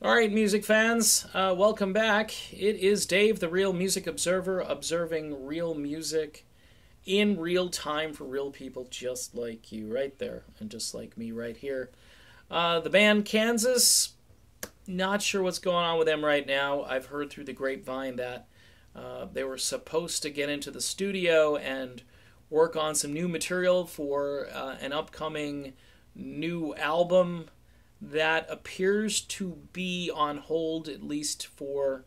All right, music fans, welcome back. It is Dave, the Real Music Observer, observing real music in real time for real people just like you right there, and just like me right here. The band Kansas, not sure what's going on with them right now. I've heard through the grapevine that they were supposed to get into the studio and work on some new material for an upcoming new album that appears to be on hold, at least for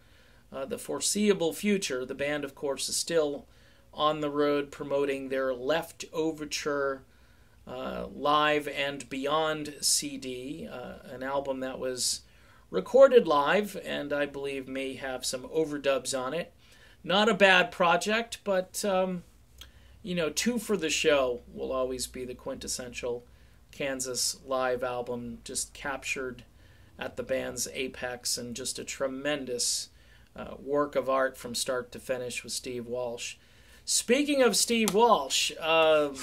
the foreseeable future. The band, of course, is still on the road promoting their Left Overture Live and Beyond CD, an album that was recorded live and I believe may have some overdubs on it. Not a bad project, but, two for the show will always be the quintessential Kansas live album, just captured at the band's apex, and just a tremendous work of art from start to finish with Steve Walsh. Speaking of Steve Walsh,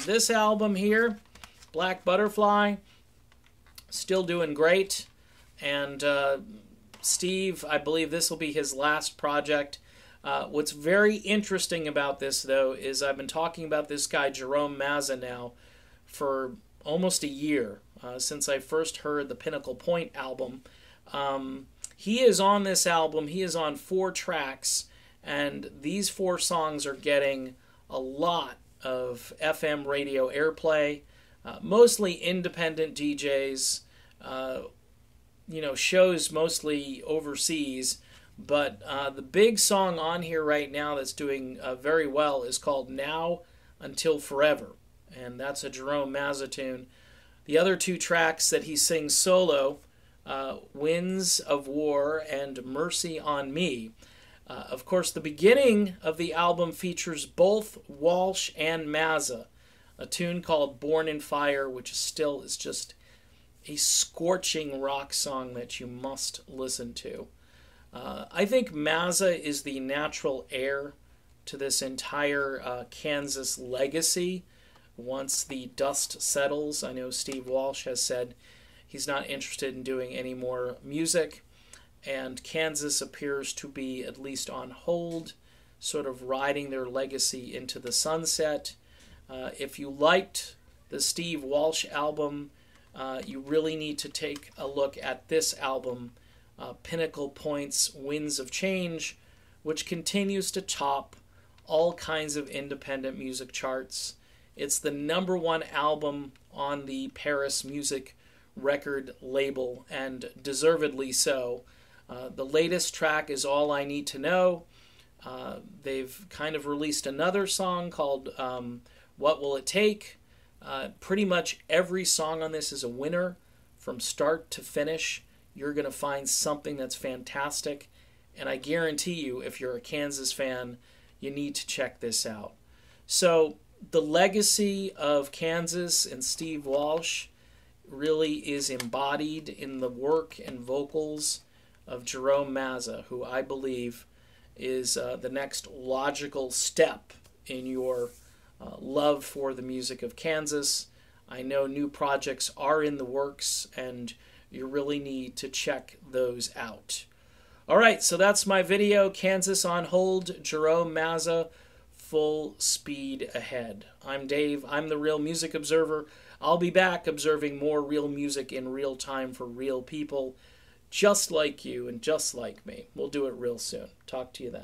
this album here, Black Butterfly, still doing great. And Steve, I believe this will be his last project. What's very interesting about this, though, is I've been talking about this guy, Jerome Mazza, now for almost a year, since I first heard the Pinnacle Point album. He is on this album. He is on 4 tracks, and these 4 songs are getting a lot of FM radio airplay, mostly independent DJs, shows mostly overseas. But the big song on here right now that's doing very well is called Now Until Forever. And that's a Jerome Mazza tune. The other 2 tracks that he sings solo, Winds of War and Mercy on Me. Of course, the beginning of the album features both Walsh and Mazza, a tune called Born in Fire, which is just a scorching rock song that you must listen to. I think Mazza is the natural heir to this entire Kansas legacy. Once the dust settles, I know Steve Walsh has said he's not interested in doing any more music, and Kansas appears to be at least on hold, sort of riding their legacy into the sunset. If you liked the Steve Walsh album, you really need to take a look at this album, Pinnacle Points, Winds of Change, which continues to top all kinds of independent music charts. It's the #1 album on the Paris Music record label, and deservedly so. The latest track is All I Need to Know. They've kind of released another song called What Will It Take? Pretty much every song on this is a winner from start to finish. You're going to find something that's fantastic, and I guarantee you, if you're a Kansas fan, you need to check this out. So the legacy of Kansas and Steve Walsh really is embodied in the work and vocals of Jerome Mazza, who I believe is the next logical step in your love for the music of Kansas. I know new projects are in the works, and you really need to check those out. All right, so that's my video. Kansas on hold, Jerome Mazza, full speed ahead. I'm Dave. I'm the Real Music Observer. I'll be back observing more real music in real time for real people, just like you and just like me. We'll do it real soon. Talk to you then.